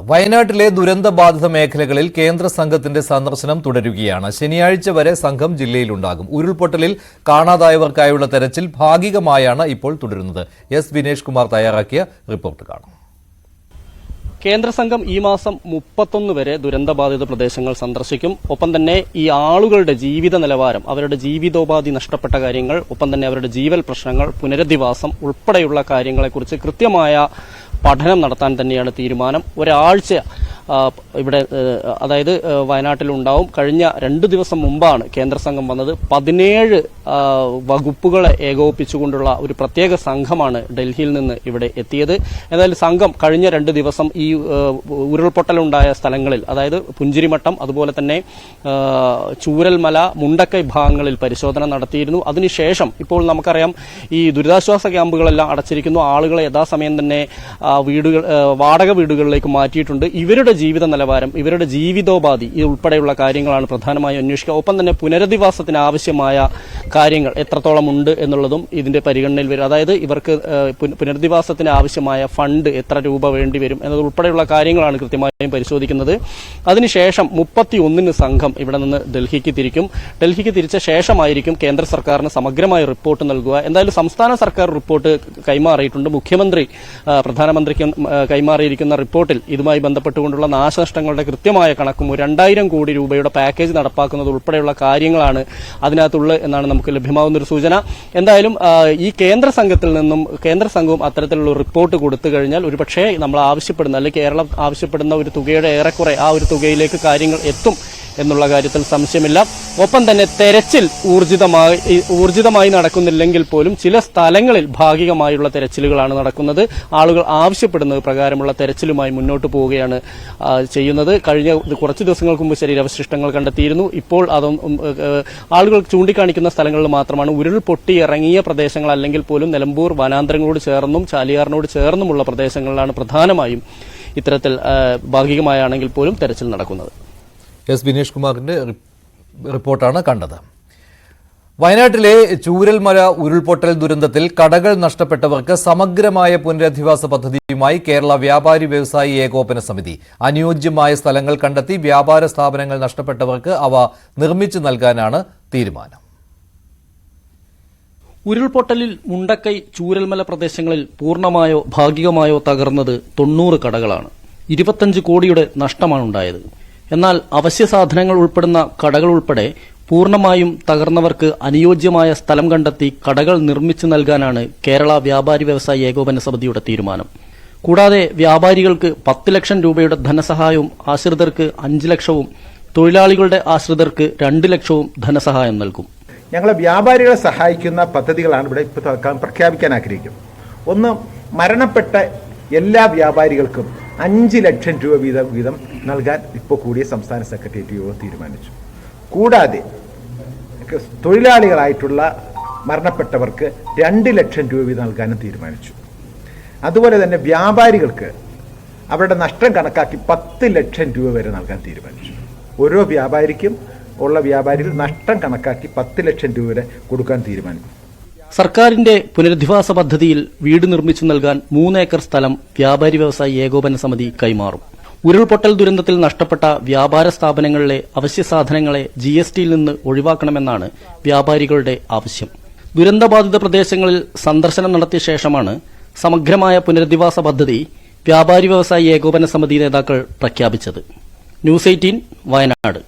വയനാട്ടിലെ ദുരന്തബാധിത മേഖലകളിൽ കേന്ദ്ര സംഘത്തിന്റെ സന്ദർശനം തുടരുകയാണ്. ശനിയാഴ്ച വരെ സംഘം ജില്ലയിലുണ്ടാകും. ഉരുൾപൊട്ടലിൽ കാണാതായവർക്കായുള്ള തെരച്ചിൽ ഭാഗികമായാണ് ഇപ്പോൾ തുടരുന്നത്. എസ് വിനേഷ് കുമാർ തയ്യാറാക്കിയ റിപ്പോർട്ട് കാണാം. കേന്ദ്ര സംഘം ഈ മാസം 31 വരെ ദുരന്തബാധിത പ്രദേശങ്ങൾ സന്ദർശിക്കും. ഒപ്പം തന്നെ ഈ ആളുകളുടെ ജീവിത നിലവാരം, അവരുടെ ജീവിതോപാധി നഷ്ടപ്പെട്ട കാര്യങ്ങൾ, ഒപ്പം തന്നെ അവരുടെ ജീവൽ പ്രശ്നങ്ങൾ, പുനരധിവാസം ഉൾപ്പെടെയുള്ള കാര്യങ്ങളെക്കുറിച്ച് കൃത്യമായ പഠനം നടത്താൻ തന്നെയാണ് തീരുമാനം. ഒരാഴ്ച ഇവിടെ അതായത് വയനാട്ടിലുണ്ടാവും. കഴിഞ്ഞ 2 ദിവസം മുമ്പാണ് കേന്ദ്ര സംഘം വന്നത്. 17 വകുപ്പുകളെ ഏകോപിപ്പിച്ചുകൊണ്ടുള്ള ഒരു പ്രത്യേക സംഘമാണ് ഡൽഹിയിൽ നിന്ന് ഇവിടെ എത്തിയത്. ഏതായാലും സംഘം കഴിഞ്ഞ 2 ദിവസം ഈ ഉരുൾപൊട്ടലുണ്ടായ സ്ഥലങ്ങളിൽ, അതായത് പുഞ്ചിരിമട്ടം, അതുപോലെ തന്നെ ചൂരൽമല, മുണ്ടക്കൈ ഭാഗങ്ങളിൽ പരിശോധന നടത്തിയിരുന്നു. അതിനുശേഷം ഇപ്പോൾ നമുക്കറിയാം ഈ ദുരിതാശ്വാസ ക്യാമ്പുകളെല്ലാം അടച്ചിരിക്കുന്നു. ആളുകളെ യഥാസമയം തന്നെ വാടക വീടുകളിലേക്ക് മാറ്റിയിട്ടുണ്ട്. ഇവരുടെ ജീവിത നിലവാരം, ഇവരുടെ ജീവിതോപാധി ഉൾപ്പെടെയുള്ള കാര്യങ്ങളാണ് പ്രധാനമായും അന്വേഷിക്കുക. ഒപ്പം തന്നെ പുനരധിവാസത്തിന് ആവശ്യമായ കാര്യങ്ങൾ എത്രത്തോളം ഉണ്ട് എന്നുള്ളതും ഇതിന്റെ പരിഗണനയിൽ വരും. അതായത് ഇവർക്ക് പുനരധിവാസത്തിന് ആവശ്യമായ ഫണ്ട് എത്ര രൂപ വേണ്ടിവരും എന്നതുൾപ്പെടെയുള്ള കാര്യങ്ങളാണ് കൃത്യമായും പരിശോധിക്കുന്നത്. അതിനുശേഷം 31 സംഘം ഇവിടെ നിന്ന് ഡൽഹിക്ക് തിരിക്കും. ഡൽഹിക്ക് തിരിച്ച ശേഷമായിരിക്കും കേന്ദ്ര സർക്കാരിന് സമഗ്രമായ റിപ്പോർട്ട് നൽകുക. എന്തായാലും സംസ്ഥാന സർക്കാർ റിപ്പോർട്ട് കൈമാറിയിട്ടുണ്ട്. മുഖ്യമന്ത്രി പ്രധാനമന്ത്രിക്ക് കൈമാറിയിരിക്കുന്ന റിപ്പോർട്ടിൽ ഇതുമായി ബന്ധപ്പെട്ടുകൊണ്ടുള്ള നാശനഷ്ടങ്ങളുടെ കൃത്യമായ കണക്കും 2000 കോടി രൂപയുടെ പാക്കേജ് നടപ്പാക്കുന്നത് ഉൾപ്പെടെയുള്ള കാര്യങ്ങളാണ് അതിനകത്തുള്ളത് എന്നാണ് നമുക്ക് ലഭ്യമാകുന്ന ഒരു സൂചന. എന്തായാലും ഈ കേന്ദ്ര സംഘവും അത്തരത്തിലുള്ള റിപ്പോർട്ട് കൊടുത്തു കഴിഞ്ഞാൽ ഒരുപക്ഷേ നമ്മൾ ആവശ്യപ്പെടുന്ന, അല്ലെങ്കിൽ കേരളം ആവശ്യപ്പെടുന്ന ഒരു തുകയുടെ ഏറെക്കുറെ ആ ഒരു തുകയിലേക്ക് കാര്യങ്ങൾ എത്തും എന്നുള്ള കാര്യത്തിൽ സംശയമില്ല. ഒപ്പം തന്നെ തെരച്ചിൽ ഊർജിതമായി നടക്കുന്നില്ലെങ്കിൽ പോലും ചില സ്ഥലങ്ങളിൽ ഭാഗികമായുള്ള തെരച്ചിലുകളാണ് നടക്കുന്നത്. ആളുകൾ ആവശ്യപ്പെടുന്നത് പ്രകാരമുള്ള തെരച്ചിലുമായി മുന്നോട്ട് പോവുകയാണ് ചെയ്യുന്നത്. കഴിഞ്ഞ കുറച്ച് ദിവസങ്ങൾക്ക് മുമ്പ് ശരീരാവശിഷ്ടങ്ങൾ കണ്ടെത്തിയിരുന്നു. ഇപ്പോൾ ആളുകൾ ചൂണ്ടിക്കാണിക്കുന്ന സ്ഥലങ്ങളിൽ മാത്രമാണ്. ഉരുൾപൊട്ടി ഇറങ്ങിയ പ്രദേശങ്ങൾ അല്ലെങ്കിൽ പോലും നിലമ്പൂർ വനാന്തരങ്ങളോട് ചേർന്നും ചാലിയാറിനോട് ചേർന്നുമുള്ള പ്രദേശങ്ങളിലാണ് പ്രധാനമായും ഇത്തരത്തിൽ ഭാഗികമായാണെങ്കിൽ പോലും തെരച്ചിൽ നടക്കുന്നത്. എസ് വിനേഷ് കുമാറിന്റെ റിപ്പോർട്ടാണ് കണ്ടത്. വയനാട്ടിലെ ചൂരൽമല ഉരുൾപൊട്ടൽ ദുരന്തത്തിൽ കടകൾ നഷ്ടപ്പെട്ടവർക്ക് സമഗ്രമായ പുനരധിവാസ പദ്ധതിയുമായി കേരള വ്യാപാരി വ്യവസായി ഏകോപന സമിതി. അനുയോജ്യമായ സ്ഥലങ്ങൾ കണ്ടെത്തി വ്യാപാര സ്ഥാപനങ്ങൾ നഷ്ടപ്പെട്ടവർക്ക് അവ നിർമ്മിച്ചു നൽകാനാണ് തീരുമാനം. ഉരുൾപൊട്ടലിൽ മുണ്ടക്കൈ, ചൂരൽമല പ്രദേശങ്ങളിൽ പൂർണ്ണമായോ ഭാഗികമായോ തകർന്നത് 90 കടകളാണ്. 25 കോടിയുടെ നഷ്ടമാണുണ്ടായത്. എന്നാൽ അവശ്യ സാധനങ്ങൾ ഉൾപ്പെടുന്ന കടകൾ ഉൾപ്പെടെ പൂർണ്ണമായും തകർന്നവർക്ക് അനുയോജ്യമായ സ്ഥലം കണ്ടെത്തി കടകൾ നിർമ്മിച്ചു നൽകാനാണ് കേരള വ്യാപാരി വ്യവസായി ഏകോപന സമിതിയുടെ തീരുമാനം. കൂടാതെ വ്യാപാരികൾക്ക് 10 ലക്ഷം രൂപയുടെ ധനസഹായവും ആശ്രിതർക്ക് 5 ലക്ഷവും തൊഴിലാളികളുടെ ആശ്രിതർക്ക് 2 ലക്ഷവും ധനസഹായം നൽകും. ഞങ്ങളെ വ്യാപാരികളെ സഹായിക്കുന്ന പദ്ധതികളാണ് ഇവിടെ ഇപ്പോൾ പ്രഖ്യാപിക്കാൻ ആഗ്രഹിക്കുന്നത്. ഒന്ന്, മരണപ്പെട്ട എല്ലാ വ്യാപാരികൾക്കും 5 ലക്ഷം രൂപ വീതം നൽകാൻ ഇപ്പോൾ കൂടിയ സംസ്ഥാന സെക്രട്ടേറിയറ്റ് യോഗം തീരുമാനിച്ചു. കൂടാതെ തൊഴിലാളികളായിട്ടുള്ള മരണപ്പെട്ടവർക്ക് 2 ലക്ഷം രൂപ വീതം നൽകാനും തീരുമാനിച്ചു. അതുപോലെ തന്നെ വ്യാപാരികൾക്ക് അവരുടെ നഷ്ടം കണക്കാക്കി 10 ലക്ഷം രൂപ വരെ നൽകാൻ തീരുമാനിച്ചു. ഓരോ വ്യാപാരിക്കും വ്യാപാരികൾ നഷ്ടം കണക്കാക്കി 10 ലക്ഷം രൂപ വരെ കൊടുക്കാൻ തീരുമാനിച്ചു. സർക്കാരിന്റെ പുനരധിവാസ പദ്ധതിയിൽ വീട് നിർമ്മിച്ചു നൽകാൻ 3 ഏക്കർ സ്ഥലം വ്യാപാരി വ്യവസായി ഏകോപന സമിതി കൈമാറും. ഉരുൾപൊട്ടൽ ദുരന്തത്തിൽ നഷ്ടപ്പെട്ട വ്യാപാര സ്ഥാപനങ്ങളിലെ അവശ്യ സാധനങ്ങളെ GSTയിൽ നിന്ന് ഒഴിവാക്കണമെന്നാണ് വ്യാപാരികളുടെ ആവശ്യം. ദുരന്തബാധിത പ്രദേശങ്ങളിൽ സന്ദർശനം നടത്തിയ ശേഷമാണ് സമഗ്രമായ പുനരധിവാസ പദ്ധതി വ്യാപാരി വ്യവസായി ഏകോപന സമിതി നേതാക്കൾ പ്രഖ്യാപിച്ചത്. ന്യൂസ് 18 വയനാട്.